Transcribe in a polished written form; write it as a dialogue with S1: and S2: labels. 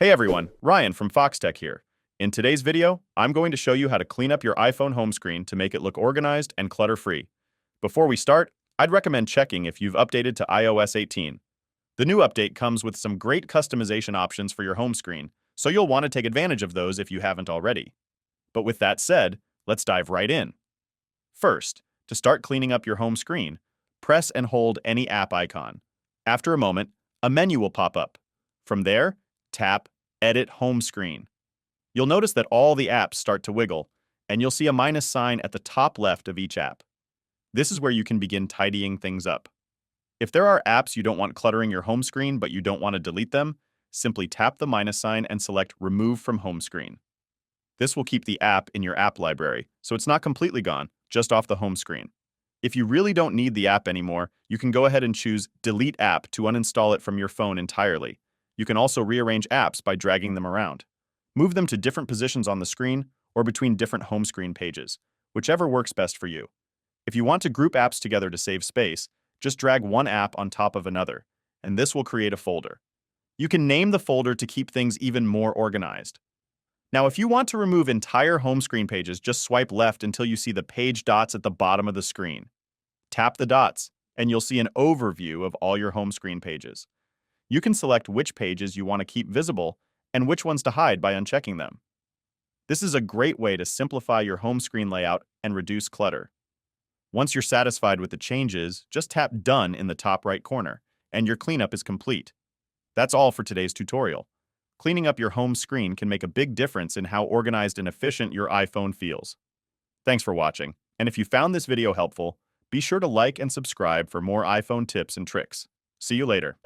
S1: Hey everyone, Ryan from Foxtecc here. In today's video, I'm going to show you how to clean up your iPhone home screen to make it look organized and clutter-free. Before we start, I'd recommend checking if you've updated to iOS 18. The new update comes with some great customization options for your home screen, so you'll want to take advantage of those if you haven't already. But with that said, let's dive right in. First, to start cleaning up your home screen, press and hold any app icon. After a moment, a menu will pop up. From there, tap Edit Home Screen. You'll notice that all the apps start to wiggle, and you'll see a minus sign at the top left of each app. This is where you can begin tidying things up. If there are apps you don't want cluttering your home screen but you don't want to delete them, simply tap the minus sign and select Remove from Home Screen. This will keep the app in your app library, so it's not completely gone, just off the home screen. If you really don't need the app anymore, you can go ahead and choose Delete App to uninstall it from your phone entirely. You can also rearrange apps by dragging them around. Move them to different positions on the screen or between different home screen pages, whichever works best for you. If you want to group apps together to save space, just drag one app on top of another, and this will create a folder. You can name the folder to keep things even more organized. Now, if you want to remove entire home screen pages, just swipe left until you see the page dots at the bottom of the screen. Tap the dots, and you'll see an overview of all your home screen pages. You can select which pages you want to keep visible and which ones to hide by unchecking them. This is a great way to simplify your home screen layout and reduce clutter. Once you're satisfied with the changes, just tap Done in the top right corner, and your cleanup is complete. That's all for today's tutorial. Cleaning up your home screen can make a big difference in how organized and efficient your iPhone feels. Thanks for watching, and if you found this video helpful, be sure to like and subscribe for more iPhone tips and tricks. See you later.